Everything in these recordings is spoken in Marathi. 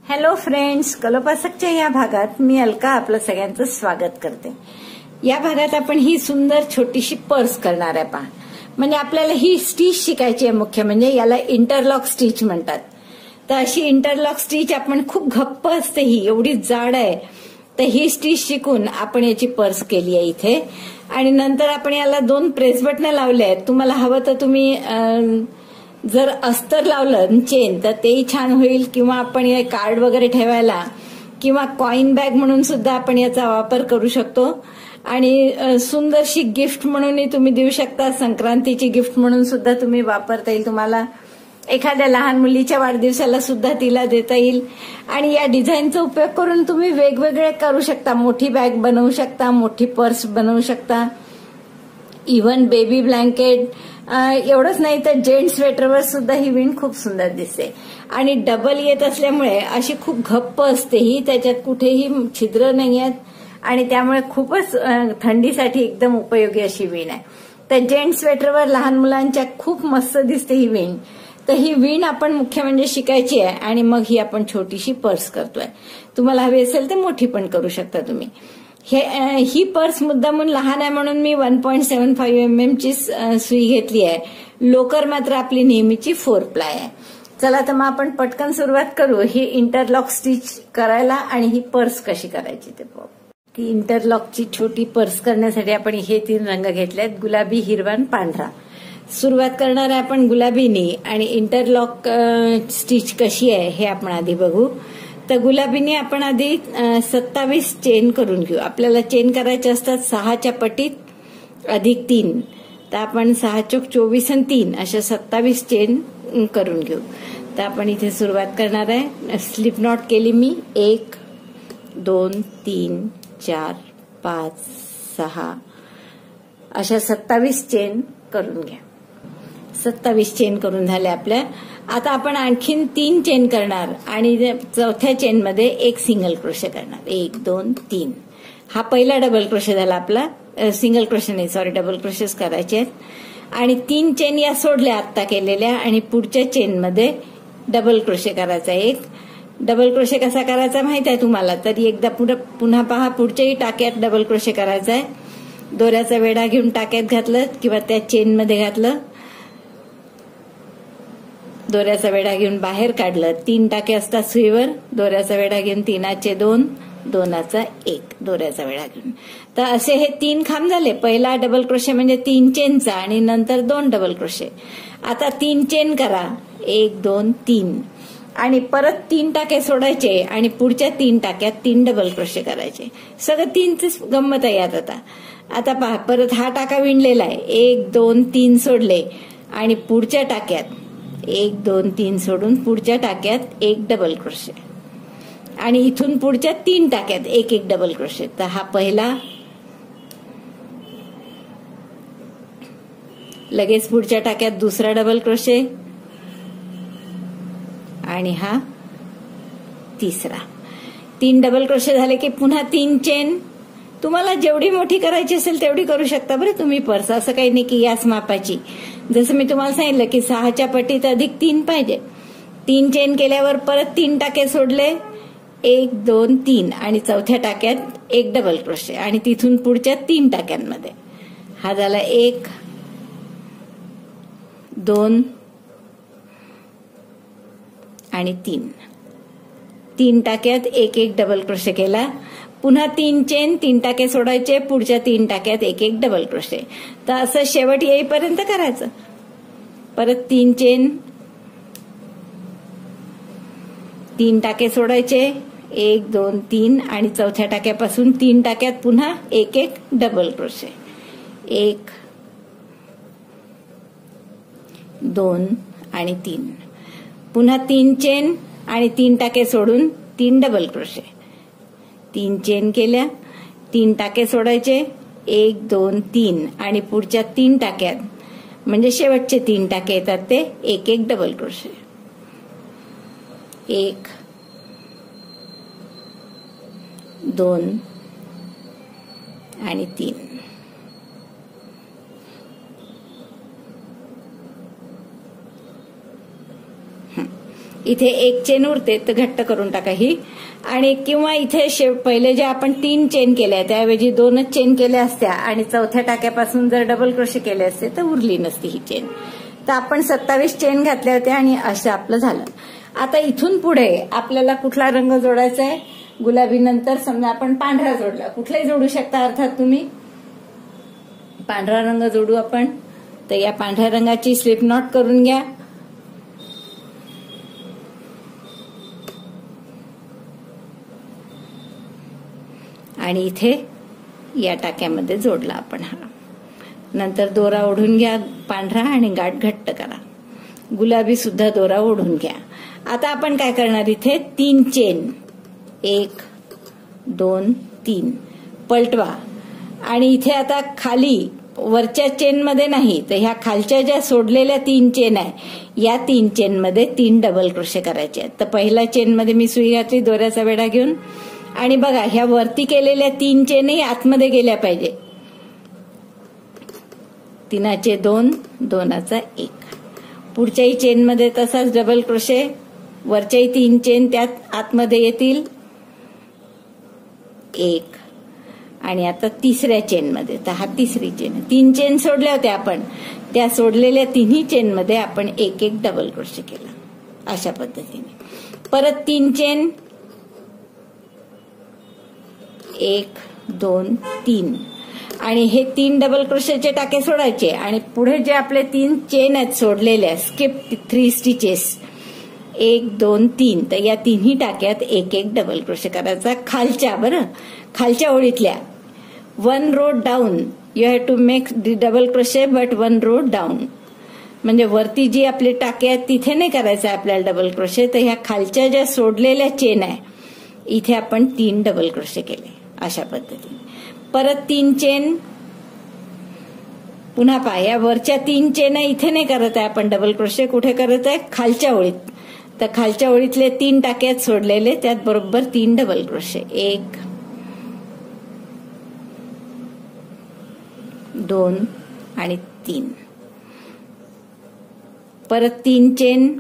हॅलो फ्रेंड्स, कलोपासकच्या या भागात मी अलका आपलं सगळ्यांचं स्वागत करते। या भागात आपण ही सुंदर छोटीशी पर्स करणार आहे। पहा, म्हणजे आपल्याला ही स्टिच शिकायची आहे। मुख्य म्हणजे याला इंटरलॉक स्टिच म्हणतात। तर अशी इंटरलॉक स्टिच आपण खूप घप्प असते, ही एवढी जाड आहे। तर ही स्टिच शिकून आपण याची पर्स केली आहे इथे। आणि नंतर आपण याला 2 प्रेस बटन लावले आहेत। तुम्हाला हवं तर तुम्ही जर अस्तर लावलं चेन तर तेही छान होईल, किंवा आपण हे कार्ड वगैरे ठेवायला किंवा कॉइन बॅग म्हणून सुद्धा आपण याचा वापर करू शकतो। आणि सुंदरशी गिफ्ट म्हणूनही तुम्ही देऊ शकता। संक्रांतीची गिफ्ट म्हणून सुद्धा तुम्ही वापरता येईल। तुम्हाला एखाद्या लहान मुलीच्या वाढदिवसाला सुद्धा तिला देता येईल। आणि या डिझाईनचा उपयोग करून तुम्ही वेगवेगळे करू शकता। मोठी बॅग बनवू शकता, मोठी पर्स बनवू शकता, इव्हन बेबी ब्लँकेट। एवढंच नाही तर जेंट्स स्वेटरवर सुद्धा ही विण खूप सुंदर दिसते। आणि डबल येत असल्यामुळे अशी खूप घप्प असते ही, त्याच्यात कुठेही छिद्र नाही आहेत आणि त्यामुळे खूपच थंडीसाठी एकदम उपयोगी अशी विण आहे। तर जेंट्स स्वेटरवर लहान मुलांच्या खूप मस्त दिसते ही विण। तर ही विण आपण मुख्य म्हणजे शिकायची आहे आणि मग ही आपण छोटीशी पर्स करतोय। तुम्हाला हवी असेल तर मोठी पण करू शकता तुम्ही। ही पर्स मुद्दामून लहान आहे म्हणून मी 1.75 mm ची सुई घेतली आहे। लोकर मात्र आपली नेहमीची 4 प्लाय आहे। चला तर मग आपण पटकन सुरुवात करू ही इंटरलॉक स्टिच करायला आणि ही पर्स कशी करायची ते पाहू। ती इंटरलॉकची छोटी पर्स करण्यासाठी आपण हे 3 रंग घेतलेत, गुलाबी, हिरवा आणि पांढरा। सुरुवात करणार आहे आपण गुलाबीने। आणि इंटरलॉक स्टिच कशी आहे हे आपण आधी बघू। तर गुलाबीने आपण आधी 27 चेन करून घेऊ। आपल्याला चेन करायचे असतात 6च्या पटीत अधिक 3। तर आपण 6 चोक 24 आणि 3 अशा 27 चेन करून घेऊ। तर आपण इथे सुरुवात करणार आहे। स्लिप नॉट केली मी 1 2 3 4 5 6 अशा 27 चेन करून घ्या। 27 चेन करून झाल्या आपल्या। आता आपण आणखीन 3 चेन करणार आणि चौथ्या चेन मध्ये एक सिंगल क्रोशे करणार। 1 2 3 हा पहिला डबल क्रोशे झाला आपला। सिंगल क्रोशे नाही, सॉरी, डबल क्रोशेस करायचे आहेत। आणि 3 चेन या सोडल्या आत्ता केलेल्या आणि पुढच्या चेन मध्ये डबल क्रोशे करायचा। एक डबल क्रोशे कसा करायचा माहित आहे तुम्हाला, तरी एकदा पुन्हा पहा। पुढच्याही टाक्यात डबल क्रोशे करायचा आहे। दोऱ्याचा वेढा घेऊन टाक्यात घातलं किंवा त्या चेन मध्ये घातलं, दोऱ्याचा वेढा घेऊन बाहेर काढलं। 3 टाके असतात सुईवर, दोऱ्याचा वेढा घेऊन 3चे 2 2चा 1 दोऱ्याचा वेढा घेऊन। तर असे हे 3 खांब झाले। पहिला डबल क्रोशे म्हणजे 3 चेनचा आणि नंतर 2 डबल क्रोशे। आता 3 चेन करा, 1 2 3 आणि परत 3 टाके सोडायचे आणि पुढच्या 3 टाक्यात 3 डबल क्रोशे करायचे। सगळं 3च गंमत आहे यात। आता पहा, परत हा टाका विणलेला आहे, 1 2 3 सोडले आणि पुढच्या टाक्यात 1 2 3 सोडून पुढच्या टाक्यात 1 डबल क्रोशे आणि इथून पुढच्या 3 टाक्यात 1 1 डबल क्रोशे। तर हा पहिला, लगेच पुढच्या टाक्यात दुसरा डबल क्रोशे आणि हा तिसरा। 3 डबल क्रोशे झाले की पुन्हा 3 चेन। तुम्हाला जेवढी मोठी करायची असेल तेवढी करू शकता बरं तुम्ही पर्स। असं काही नाही की याच मापाची। जसं मी तुम्हाला सांगितलं की 6च्या पटीत अधिक 3 पाहिजे। 3 चेन केल्यावर परत 3 टाके सोडले, 1 2 3 आणि चौथ्या टाक्यात 1 डबल क्रोशे आणि तिथून पुढच्या 3 टाक्यांमध्ये हा झाला 1 2 आणि 3 टाक्यात 1 1 डबल क्रोशे केला। पुन्हा 3 चेन, 3 टाके सोडायचे, पुढच्या 3 टाक्यात 1 1 डबल क्रोशे। तर असं शेवट येईपर्यंत करायचं। परत 3 चेन, 3 टाके सोडायचे, 1 2 3 आणि चौथ्या टाक्यापासून 3 टाक्यात पुन्हा 1 1 डबल क्रोशे, 1 2 आणि 3 पुन्हा 3 चेन आणि 3 टाके सोडून 3 डबल क्रोशे। 3 चेन केल्या, 3 टाके सोडायचे, 1 2 3 आणि पुढच्या 3 टाक्यात म्हणजे शेवटचे 3 टाके येतात ते 1 1 डबल क्रोशे, 1 2 आणि 3। इथे एक चेन उरते तर घट्ट करून टाका ही. आणि किंवा इथे पहिले जे आपण 3 चेन केल्या त्याऐवजी 2च चेन केल्या असत्या आणि चौथ्या टाक्यापासून जर डबल क्रोशे केले असते तर उरली नसती ही चेन. तर आपण 27 चेन घातल्या होत्या आणि असं आपलं झालं. आता इथून पुढे आपल्याला कुठला रंग जोडायचा आहे? गुलाबी नंतर समजा आपण पांढरा जोडला, कुठलाही जोडू शकता अर्थात तुम्ही. पांढरा रंग जोडू आपण. तर या पांढऱ्या रंगाची स्लिप नॉट करून घ्या. आणि इथे या टाक्यामध्ये जोडला आपण हा. नंतर दोरा ओढून घ्या पांढरा आणि गाठ घट्ट करा. गुलाबी सुद्धा दोरा ओढून घ्या. आता आपण काय करणार? इथे 3 चेन 1 2 3 पलटवा. आणि इथे आता खाली वरच्या चेन मध्ये नाही तर ह्या खालच्या ज्या सोडलेल्या 3 चेन आहे या 3 चेन मध्ये 3 डबल क्रोशे करायचे आहेत. तर पहिल्या चेन मध्ये मी सुई घातली दोऱ्याचा वेढा घेऊन. आणि बघा ह्या वरती केलेल्या 3 चेनही आतमध्ये गेल्या पाहिजे. 3चे 2 2चा 1. पुढच्याही चेन मध्ये तसाच डबल क्रोशे. वरच्याही 3 चेन त्यात आतमध्ये येतील 1. आणि आता तिसऱ्या चेन मध्ये तर हा तिसरी चेन. 3 चेन सोडल्या होत्या आपण, त्या सोडलेल्या 3ही चेन मध्ये आपण 1 डबल क्रोशे केला अशा पद्धतीने. परत 3 चेन 1 2 3 आणि हे 3 डबल क्रोशेचे टाके सोडायचे. आणि पुढे जे आपले 3 चेन आहेत सोडलेल्या स्किप 3 स्टिचेस 1 2 3 तर या 3ही टाक्यात 1 डबल क्रोशे करायचा खालच्या. बरं खालच्या ओळीतल्या 1 row down you have to make double crochet but 1 row down. म्हणजे वरती जी आपली टाके आहेत तिथे नाही करायचं आहे आपल्याला डबल क्रोशे. तर ह्या खालच्या ज्या सोडलेल्या चेन आहे इथे आपण 3 डबल क्रोशे केले अशा पद्धतीने. परत 3 चेन पुन्हा पहा. या वरच्या 3 चेन इथे नाही करत आहे आपण डबल क्रोशे. कुठे करत आहे? खालच्या ओळीत. तर खालच्या ओळीतले 3 टाके आहेत सोडलेले त्यात बरोबर 3 डबल क्रोशे 1 2 आणि 3. परत 3 चेन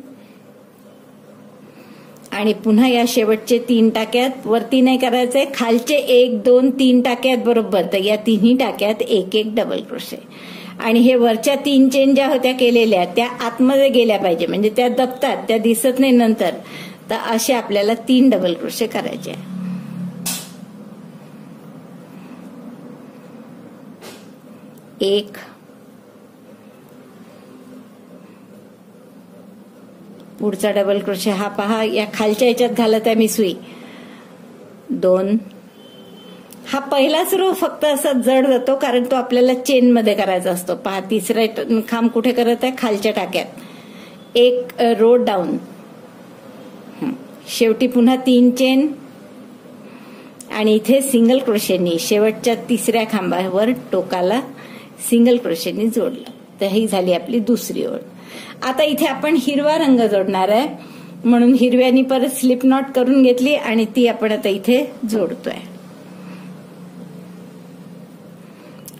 आणि पुन्हा या शेवटचे 3 टाक्यात वरती नाही करायचंय. खालचे 1 2 3 टाक्यात बरोबर. तर या 3ही टाक्यात 1 डबल क्रोशे. आणि हे वरच्या 3 चेन ज्या होत्या केलेल्या त्या आतमध्ये गेल्या पाहिजे. म्हणजे त्या दबतात, त्या दिसत नाही नंतर. तर असे आपल्याला 3 डबल क्रोशे करायचे. 1 पुढचा डबल क्रोशे हा पहा या खालच्या याच्यात घालत आहे मी सुई 2. हा पहिलाच रो फक्त असा जड जातो कारण तो आपल्याला चेन मध्ये करायचा असतो. पहा तिसरा खांब कुठे करत आहे? खालच्या टाक्यात 1 रो डाऊन. शेवटी पुन्हा 3 चेन आणि इथे सिंगल क्रोशेनी शेवटच्या तिसऱ्या खांबावर टोकाला सिंगल क्रोशेनी जोडलं. तर ही झाली आपली दुसरी ओळ. आता इथे आपण हिरवा रंग जोडणार आहे म्हणून हिरव्यानी परत स्लिप नॉट करून घेतली आणि ती आपण आता इथे जोडतोय.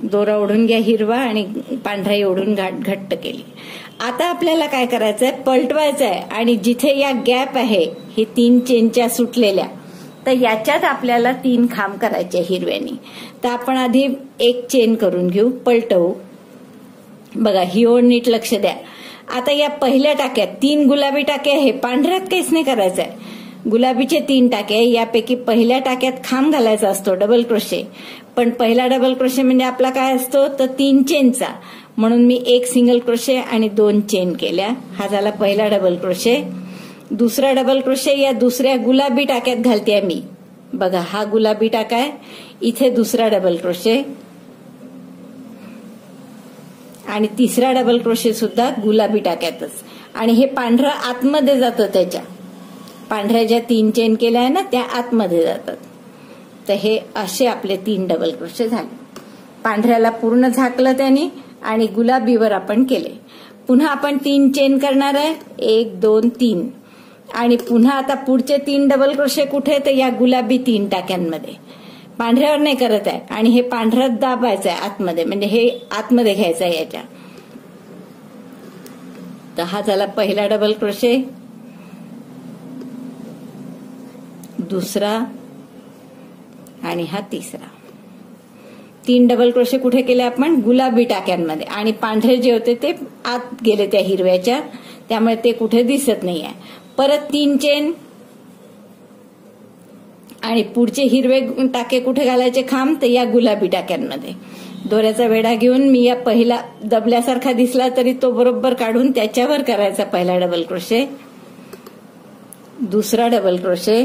दोरा ओढून घ्या हिरवा आणि पांढराई ओढून गाठ घट्ट केली. आता आपल्याला काय करायचंय? पलटवायचं आहे. आणि जिथे या गॅप आहे हे 3 चेनच्या सुटलेल्या तर याच्यात आपल्याला 3 खांब करायचे हिरव्यानी. तर आपण आधी 1 चेन करून घेऊ, पलटवू. बघा ही ओळ नीट लक्ष द्या. आता या पहिल्या टाक्यात 3 गुलाबी टाके आहे, पांढऱ्यात काहीच नाही करायचं आहे. गुलाबीचे 3 टाके यापैकी पहिल्या टाक्यात खांब घालायचा असतो डबल क्रोशे. पण पहिला डबल क्रोशे म्हणजे आपला काय असतो? तर 3 चेनचा. म्हणून मी 1 सिंगल क्रोशे आणि 2 चेन केल्या. हा झाला पहिला डबल क्रोशे. दुसरा डबल क्रोशे या दुसऱ्या गुलाबी टाक्यात घालते मी. बघा हा गुलाबी टाका आहे, इथे दुसरा डबल क्रोशे आणि तिसरा डबल क्रोशे सुद्धा गुलाबी टाक्यातच. आणि हे पांढरं आतमध्ये जातं. त्याच्या पांढऱ्या ज्या 3 चेन केल्या आहे ना त्या आतमध्ये जातात. तर हे असे आपले 3 डबल क्रोशे झाले. पांढऱ्याला पूर्ण झाकलं त्याने आणि गुलाबीवर आपण केले. पुन्हा आपण 3 चेन करणार आहे 1 2 3 आणि पुन्हा आता पुढचे 3 डबल क्रोशे कुठे? तर या गुलाबी 3 टाक्यांमध्ये. पांढऱ्यावर नाही करत आहे. आणि हे पांढऱ्यात दाबायचं आहे आतमध्ये, म्हणजे हे आतमध्ये घ्यायचं आहे याच्या. तर हा झाला पहिला डबल क्रोशे. दुसरा आणि हा तिसरा. 3 डबल क्रोशे कुठे केले आपण? गुलाबी टाक्यांमध्ये. आणि पांढरे जे होते ते आत गेले त्या हिरव्याच्या, त्यामुळे ते कुठे दिसत नाहीये. परत 3 चेन आणि पुढचे हिरवे टाके कुठे घालायचे खांब? तर या गुलाबी टाक्यांमध्ये. दोऱ्याचा वेढा घेऊन मी या पहिला दबल्यासारखा दिसला तरी तो बरोबर काढून त्याच्यावर करायचा पहिला डबल क्रोशे, दुसरा डबल क्रोशे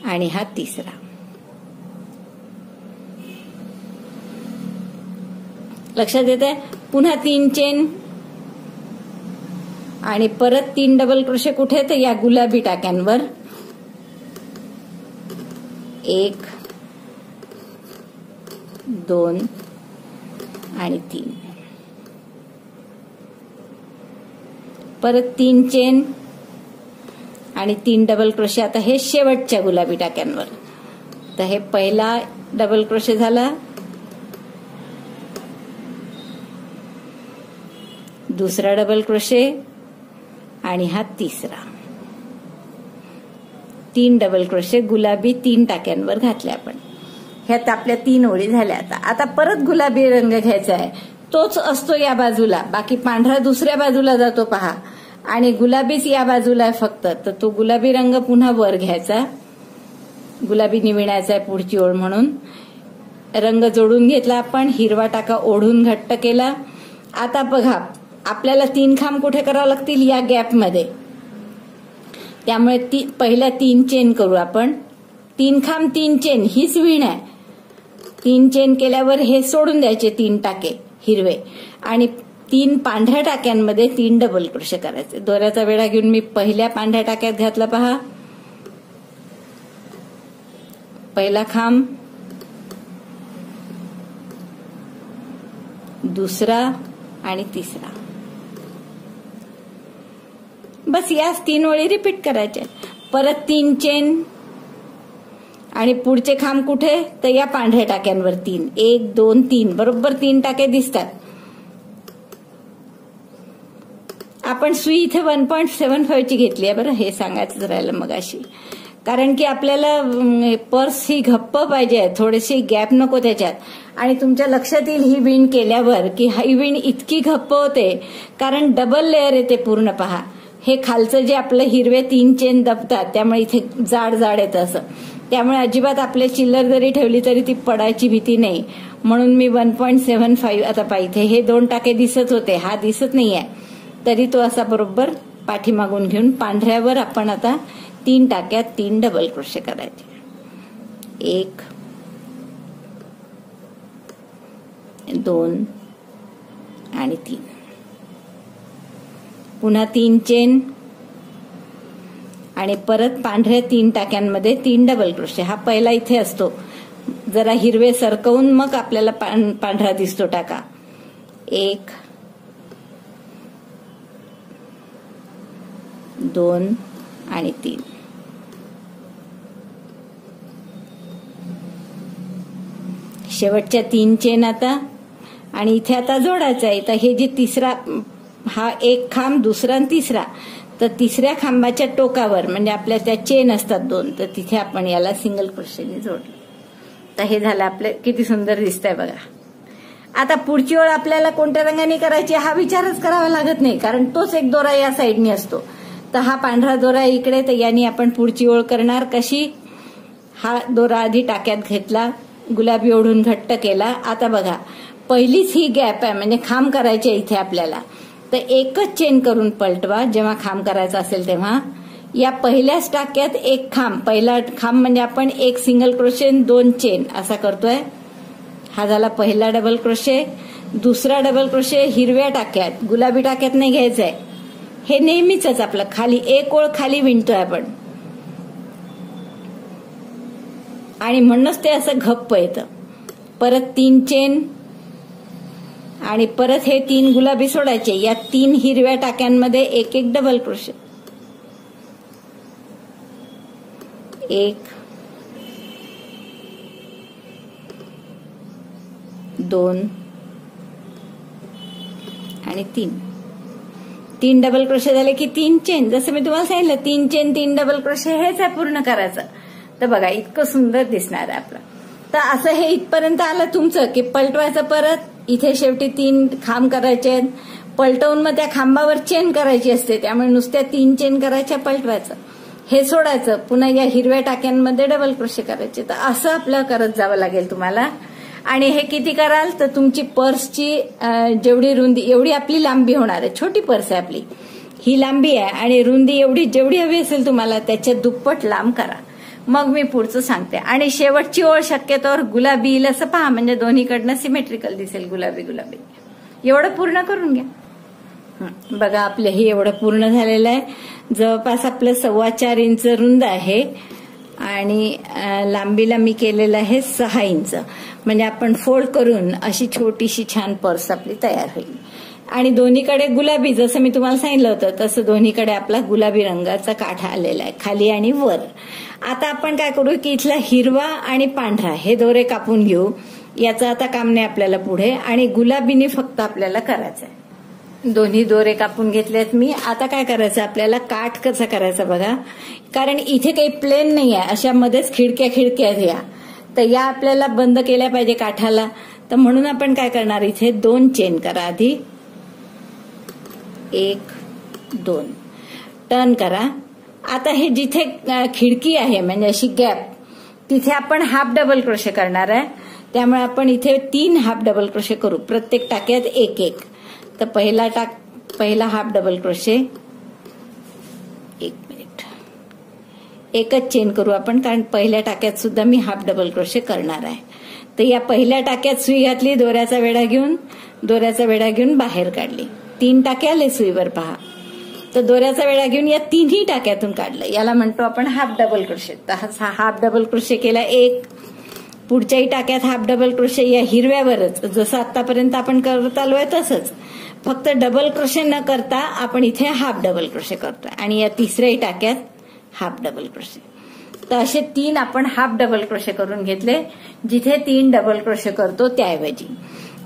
आणि हा तिसरा. लक्षात येते? पुन्हा 3 चेन आणि परत 3 डबल क्रोशे कुठे? तर या गुलाबी टाक्यांवर. 1 2 आणि 3. परत 3 चेन आणि 3 डबल क्रोशे आता हे शेवटच्या गुलाबी टाक्यांवर. तर हे पहिला डबल क्रोशे झाला, दुसरा डबल क्रोशे आणि हा तिसरा. 3 डबल क्रोशे गुलाबी 3 टाक्यांवर घातले आपण. ह्यात आपल्या 3 ओळी झाल्या. आता परत गुलाबी रंग घ्यायचा आहे, तोच असतो या बाजूला, बाकी पांढरा दुसऱ्या बाजूला जातो पहा, आणि गुलाबीच या बाजूला आहे फक्त. तर तो गुलाबी रंग पुन्हा वर घ्यायचा, गुलाबी निविण्याचा आहे पुढची ओळ म्हणून. रंग जोडून घेतला आपण, हिरवा टाका ओढून घट्ट केला. आता बघा आपल्याला 3 खांब कुठे करावे लागतील? या गॅपमध्ये. त्यामुळे पहिल्या 3 चेन करू आपण. 3 खांब 3 चेन हीच विण आहे. 3 चेन केल्यावर हे सोडून द्यायचे 3 टाके हिरवे आणि 3 पांढऱ्या टाक्यांमध्ये 3 डबल क्रोशे करायचे. दोऱ्याचा वेढा घेऊन मी पहिल्या पांढऱ्या टाक्यात घातला पहा, पहिला खांब, दुसरा आणि तिसरा. बस याच 3 ओळी रिपीट करायच्या. परत 3 चेन आणि पुढचे खांब कुठे? तर या पांढऱ्या टाक्यांवर 3. 1 2 3 बरोबर 3 टाके दिसतात. आपण सुई इथे 1.75 ची घेतली आहे बरं, हे सांगायचं राहिलं मगाशी. कारण की आपल्याला पर्स ही घप्प पाहिजे, थोडीशी गॅप नको त्याच्यात. आणि तुमच्या लक्षात येईल ही विण केल्यावर की ही विण इतकी घप्प होते कारण डबल लेअर येते पूर्ण. पहा हे खालचं जे आपलं हिरवे 3 चेन दबतात त्यामुळे इथे जाड जाड येतं असं. त्यामुळे अजिबात आपले चिल्लर जरी ठेवली तरी ती पडायची भीती नाही. म्हणून मी 1.75 आता पहा इथे हे 2 टाके दिसत होते, हा दिसत नाहीये, तरी तो असा बरोबर पाठीमागून घेऊन पांढऱ्यावर आपण आता 3 टाक्यात 3 डबल क्रोशे करायचे. 1 2 आणि 3. पुन्हा 3 चेन आणि परत पांढऱ्या 3 टाक्यांमध्ये 3 डबल क्रोशे. हा पहिला इथे असतो, जरा हिरवे सरकवून मग आपल्याला पांढरा दिसतो टाका. 1 2 आणि 3. शेवटच्या 3 चेन आता आणि इथे आता जोडायचं आहे. तर हे जे तिसरा, हा एक खांब, दुसरा आणि तिसरा, तर तिसऱ्या खांबाच्या टोकावर म्हणजे आपल्या त्या चेन असतात 2, तर तिथे आपण याला सिंगल क्रोशेने जोडलं. तर हे झालं आपले, किती सुंदर दिसतंय बघा. आता पुढची ओळ आपल्याला कोणत्या रंगाने करायची हा विचारच करावा लागत नाही, कारण तोच एक दोरा या साईडने असतो. तर हा पांढरा दोरा इकडे, तर याने आपण पुढची ओळ करणार कशी? हा दोरा आधी टाक्यात घेतला, गुलाबी ओढून घट्ट केला. आता बघा पहिलीच ही गॅप आहे म्हणजे खांब करायचे इथे आपल्याला, तर एकच चेन करून पलटवा जेव्हा खांब करायचा असेल तेव्हा. या पहिल्याच टाक्यात एक खांब, पहिला खांब म्हणजे आपण 1 सिंगल क्रोशे 2 चेन असा करतोय. हा झाला पहिला डबल क्रोशे. दुसरा डबल क्रोशे हिरव्या टाक्यात, गुलाबी टाक्यात नाही घ्यायचंय. हे नेहमीच आपलं खाली एक ओळ खाली विणतोय आपण आणि म्हणूनच ते असं घप्प येतं. परत 3 चेन आणि परत हे 3 गुलाबी सोडायचे. या 3 हिरव्या टाक्यांमध्ये एक एक डबल क्रोशे. 1 2 आणि 3. 3 डबल क्रोशे झाले की 3 चेन. जसं मी तुम्हाला सांगितलं 3 चेन 3 डबल क्रोशे हेच आहे पूर्ण करायचं. तर बघा इतकं सुंदर दिसणार आहे आपलं. तर असं हे इथपर्यंत आलं तुमचं की पलटवायचं परत. इथे शेवटी 3 खांब करायचे, पलटवून मग त्या खांबावर चेन करायची असते, त्यामुळे नुसत्या 3 चेन करायच्या, पलटवायचं, हे सोडायचं, पुन्हा या हिरव्या टाक्यांमध्ये डबल क्रोशे करायचे. तर असं आपलं करत जावं लागेल तुम्हाला. आणि हे किती कराल तर तुमची पर्सची जेवढी रुंदी एवढी आपली लांबी होणार आहे. छोटी पर्स आहे आपली, ही लांबी आहे आणि रुंदी एवढी जेवढी हवी असेल तुम्हाला त्याच्या दुप्पट लांब करा. मग मी पुढचं सांगते. आणि शेवटची ओळ शक्यतोवर गुलाबी येईल असं पहा, म्हणजे दोन्हीकडनं सिमेट्रिकल दिसेल, गुलाबी गुलाबी. एवढं पूर्ण करून घ्या. बघा आपलं हे एवढं पूर्ण झालेलं आहे. जवळपास आपलं 4.25 इंच रुंद आहे आणि लांबीला मी केलेलं आहे 6 इंच. म्हणजे आपण फोल्ड करून अशी छोटीशी छान पर्स आपली तयार होईल. आणि दोन्हीकडे गुलाबी, जसं मी तुम्हाला सांगितलं होतं तसं दोन्हीकडे आपला गुलाबी रंगाचा काठा आलेला आहे, खाली आणि वर. आता आपण काय करू की इथला हिरवा आणि पांढरा हे दोरे कापून घेऊ. याचं आता काम नाही आपल्याला पुढे. आणि गुलाबीने फक्त आपल्याला करायचं आहे. दोन्ही दोरे कापून घेतलेत मी. आता काय करायचं आपल्याला, काठ कसा करायचा बघा, कारण इथे काही प्लेन नाही आहे, अशा मध्येच खिडक्या आहेत या. तर या आपल्याला बंद केल्या पाहिजे काठाला. तर म्हणून आपण काय करणार, इथे 2 चेन करा आधी, 1 2 टर्न करा. आता हे जिथे खिडकी आहे म्हणजे अशी गॅप, तिथे आपण हाफ डबल क्रोशे करणार आहे. त्यामुळे आपण इथे 3 हाफ डबल क्रोशे करू, प्रत्येक टाक्यात 1 1. तर पहिला हाफ डबल क्रोशे, 1 मिनिट, एकच चेन करू आपण, कारण पहिल्या टाक्यात सुद्धा मी हाफ डबल क्रोशे करणार आहे. तर या पहिल्या टाक्यात सुई घातली, दोऱ्याचा वेढा घेऊन बाहेर काढली. 3 टाके आले सुईवर पहा. तर दोऱ्याचा वेढा घेऊन या 3ही टाक्यातून काढलं, याला म्हणतो आपण हाफ डबल क्रोशे. तर हा हाफ डबल क्रोशे केला 1. पुढच्याही टाक्यात हाफ डबल क्रोशे या हिरव्यावरच, जसं आतापर्यंत आपण करत आलोय तसंच, फक्त डबल क्रोशे न करता आपण इथे हाफ डबल क्रोशे करतोय. आणि या तिसऱ्याही टाक्यात हाफ डबल क्रोशे. तर असे 3 आपण हाफ डबल क्रोशे करून घेतले, जिथे 3 डबल क्रोशे करतो त्याऐवजी.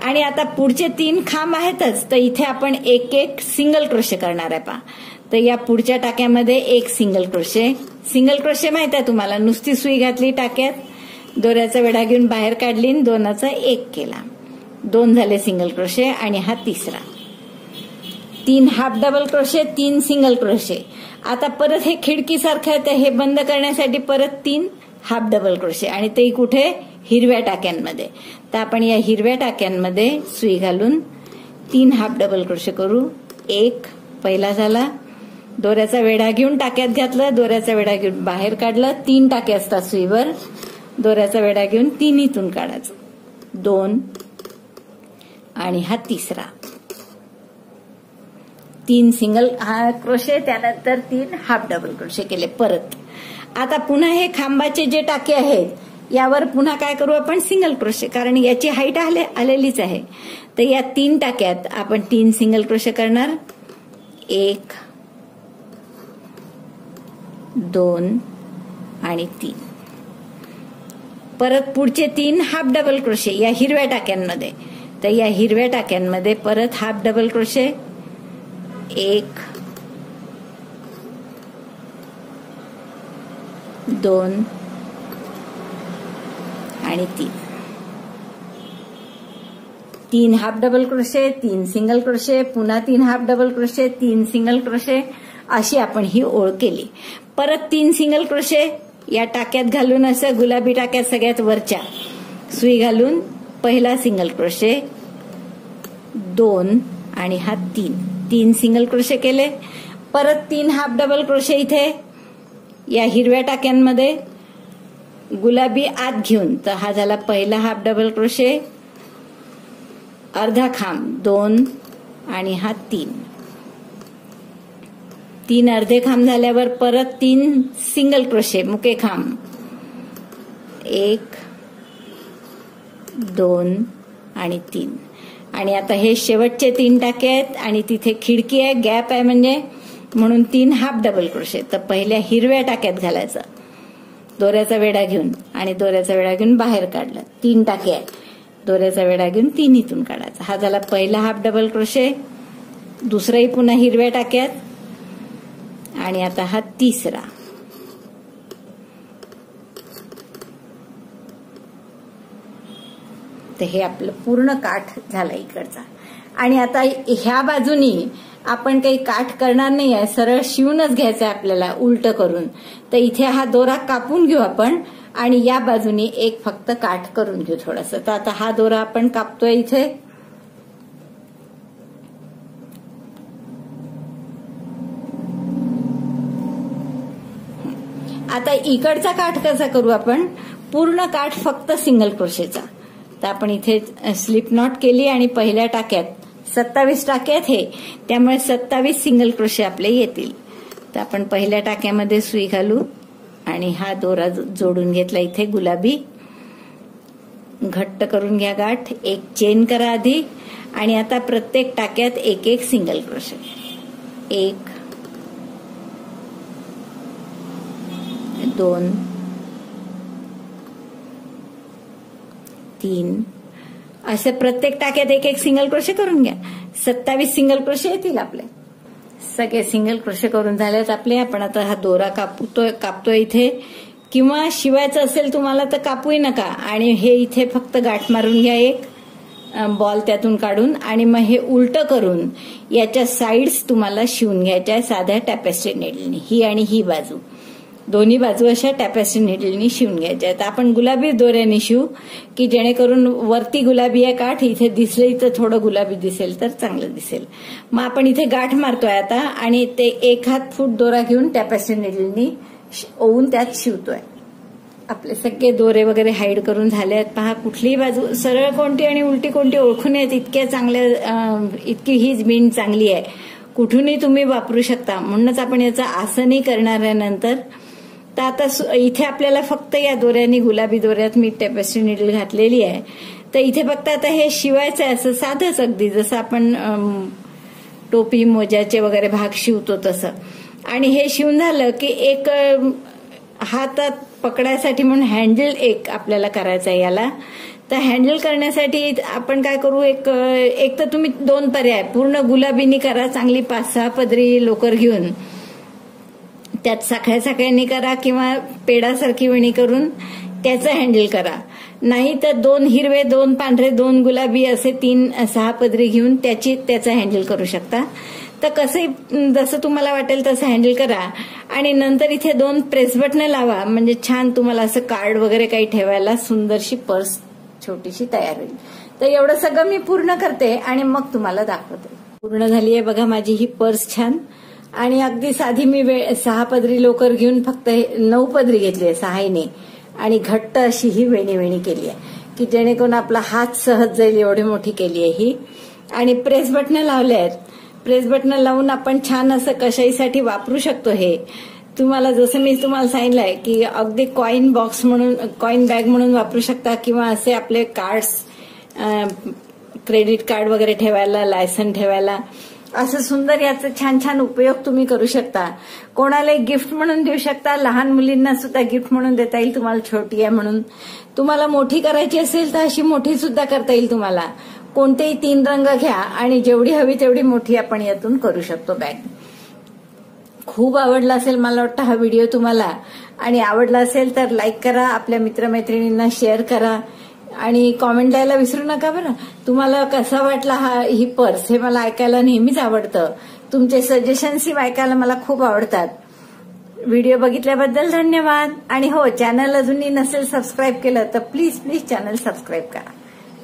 आणि आता पुढचे 3 खांब आहेतच, तर इथे आपण 1 1 सिंगल क्रोशे करणार आहे पहा. तर या पुढच्या टाक्यामध्ये 1 सिंगल क्रोशे माहित आहे तुम्हाला, नुसती सुई घातली टाक्यात, दोऱ्याचा वेढा घेऊन बाहेर काढली, 2चा 1 केला, 2 झाले सिंगल क्रोशे. आणि हा तिसरा, 3 half double crochet, 3 single crochet. आता परत हे खिडकीसारखं आहे, तर हे बंद करण्यासाठी परत 3 हाफ डबल क्रोशे, आणि ते कुठे, हिरव्या टाक्यांमध्ये. तर आपण या हिरव्या टाक्यांमध्ये सुई घालून 3 हाफ डबल क्रोशे करू. 1 पहिला झाला, दोऱ्याचा वेढा घेऊन टाक्यात घातलं, दोऱ्याचा वेढा घेऊन बाहेर काढलं, 3 टाके असतात सुईवर, दोऱ्याचा वेढा घेऊन 3हीतून काढायचं, 2. आणि हा तिसरा, 3 सिंगल क्रोशे, त्यानंतर 3 हाफ डबल क्रोशे केले परत. आता पुन्हा हे खांबाचे जे टाके आहेत यावर पुन्हा काय करू आपण, सिंगल क्रोशे, कारण याची हाईट आलेलीच आहे. तर या 3 टाक्यात आपण 3 सिंगल क्रोशे करणार, 1 2 आणि 3. परत पुढचे 3 हाफ डबल क्रोशे या हिरव्या टाक्यांमध्ये. तर या हिरव्या टाक्यांमध्ये परत हाफ डबल क्रोशे, 1 2 आणि 3. 3 half double crochet, 3 single crochet, पुन्हा 3 half double crochet, 3 single crochet, अशी आपण ही ओळ केली. परत 3 सिंगल क्रोशे या टाक्यात घालून, असं गुलाबी टाक्यात सगळ्यात वरच्या सुई घालून पहिला सिंगल क्रोशे, 2 आणि हा 3 सिंगल क्रोशे केले. परत 3 हाफ डबल क्रोशे इथे या हिरव्या टाक्यांमध्ये गुलाबी आत घेऊन. तर हा झाला पहिला हाफ डबल क्रोशे, अर्धा खांब, 2 आणि हा 3 अर्धे खांब झाल्यावर परत 3 सिंगल क्रोशे, मुके खांब, 1 2 आणि 3. आणि आता हे शेवटचे 3 टाके आहेत आणि तिथे खिडकी आहे, गॅप आहे, म्हणजे म्हणून 3 हाफ डबल क्रोशे. तर पहिल्या हिरव्या टाक्यात घालायचं, दोऱ्याचा वेढा घेऊन, आणि दोऱ्याचा वेढा घेऊन बाहेर काढलं, 3 टाके आहेत, दोऱ्याचा वेढा घेऊन 3हीतून काढायचा. हा झाला पहिला हाफ डबल क्रोशे. दुसराही पुन्हा हिरव्या टाक्यात, आणि आता हा तिसरा. तर हे आपलं पूर्ण काठ झाला इकडचा. आणि आता ह्या बाजूनी आपण काही काठ करणार नाही आहे, सरळ शिवूनच घ्यायचं आहे आपल्याला उलट करून. तर इथे हा दोरा कापून घेऊ आपण आणि या बाजूनी एक फक्त काठ करून घेऊ थोडंसं. तर आता हा दोरा आपण कापतोय इथे. आता इकडचा काठ कसा करू आपण, पूर्ण काठ फक्त सिंगल क्रोशेचा. तर आपण इथे स्लिप नॉट केली आणि पहिल्या टाक्यात 27 टाके आहेत हे, त्यामुळे 27 सिंगल क्रोशे आपले येतील. तर आपण पहिल्या टाक्यामध्ये सुई घालू आणि हा दोरा जोडून घेतला इथे गुलाबी. घट्ट करून घ्या गाठ, एक चेन करा आधी आणि आता प्रत्येक टाक्यात एक एक सिंगल क्रोशे. 1 2 3 असे प्रत्येक टाक्यात एक एक सिंगल क्रोशे करून घ्या. 27 सिंगल क्रोशे येतील आपले. सगळे सिंगल क्रोशे करून झालेत आपले. आपण आता हा दोरा कापतोय इथे, किंवा शिवायचं असेल तुम्हाला तर कापूही नका. आणि हे इथे फक्त गाठ मारून घ्या एक बॉल त्यातून काढून, आणि मग हे उलट करून याच्या साईड्स तुम्हाला शिवून घ्यायच्या साध्या टॅपेस्ट्री नीडलनी. ही आणि ही बाजू, दोन्ही बाजू अशा टॅपेस्ट्री नीडलनी शिवून घ्यायच्या. तर आपण गुलाबी दोऱ्याने शिवू की जेणेकरून वरती गुलाबी आहे काठ, इथे दिसले तर थोडं गुलाबी दिसेल तर चांगलं दिसेल. मग आपण इथे गाठ मारतोय आता आणि ते 1 हात फूट दोरा घेऊन टॅपेस्ट्री नीडलनी ओवून त्यात शिवतोय. आपले सगळे दोरे वगैरे हाईड करून झाले आहेत. पहा, कुठलीही बाजू सरळ कोणती आणि उलटी कोणती ओळखून येत इतक्या चांगल्या, इतकी हीच बीन चांगली आहे, कुठूनही तुम्ही वापरू शकता. म्हणूनच आपण याचं आसनही करणार आहे नंतर. तर आता इथे आपल्याला फक्त या दोऱ्यानी, गुलाबी दोऱ्यात मी टॅपेस्ट्री नीडल घातलेली आहे. तर इथे फक्त आता हे शिवायचं आहे असं साधंच अगदी, जसं आपण टोपी मोजाचे वगैरे भाग शिवतो तसं. आणि हे शिवून झालं की एक हातात पकडायसाठी म्हणून हँडल एक आपल्याला करायचं आहे याला. तर हँडल करण्यासाठी आपण काय करू, एक तर तुम्ही 2 पर्याय, पूर्ण गुलाबीनी करा, चांगली 5-6 पदरी लोकर घेऊन त्यात साखळ्यांनी करा, किंवा पेडासारखी वेणी करून त्याचं हँडल करा. नाही तर 2 हिरवे, 2 पांढरे, 2 गुलाबी असे 3-6 पदरी घेऊन त्याचं हँडल करू शकता. तर कसं जसं तुम्हाला वाटेल तसं हँडल करा. आणि नंतर इथे 2 प्रेस बटन लावा, म्हणजे छान तुम्हाला असं कार्ड वगैरे काही ठेवायला सुंदरशी पर्स छोटीशी तयार होईल. तर एवढं सगळं मी पूर्ण करते आणि मग तुम्हाला दाखवते. पूर्ण झाली आहे बघा माझी ही पर्स छान. आणि अगदी साधी मी 6 पदरी लोकर घेऊन फक्त 9 पदरी घेतली आहे 6ने, आणि घट्ट अशी ही वेणी केली आहे की जेणेकरून आपला हात सहज जाईल एवढी मोठी केली आहे ही. आणि प्रेस बटन लावले आहेत. प्रेस बटन लावून आपण छान असं कशाईसाठी वापरू शकतो. हे तुम्हाला जसं मी तुम्हाला सांगितलंय की अगदी कॉइन बॉक्स म्हणून, कॉइन बॅग म्हणून वापरू शकता, किंवा असे आपले कार्ड्स, क्रेडिट कार्ड वगैरे ठेवायला, लायसन ठेवायला, असं सुंदर याचा छान छान उपयोग तुम्ही करू शकता. कोणाला गिफ्ट म्हणून देऊ शकता, लहान मुलींना सुद्धा गिफ्ट म्हणून देता येईल तुम्हाला, छोटी आहे म्हणून. तुम्हाला मोठी करायची असेल तर अशी मोठी सुद्धा करता येईल तुम्हाला. कोणतेही 3 रंग घ्या आणि जेवढी हवी तेवढी मोठी आपण यातून करू शकतो बॅग. खूप आवडला असेल मला वाटतं हा व्हिडिओ तुम्हाला, आणि आवडला असेल तर लाईक करा, आपल्या मित्रमैत्रिणींना शेअर करा आणि कॉमेंट द्यायला विसरू नका बरं. तुम्हाला कसा वाटला ही पर्स हे मला ऐकायला नेहमीच आवडतं. तुमचे सजेशन्स ऐकायला मला खूप आवडतात. व्हिडिओ बघितल्याबद्दल धन्यवाद. आणि हो, चॅनल अजूनही नसेल सबस्क्राईब केलं तर प्लीज चॅनल सबस्क्राईब करा.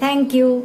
थँक्यू.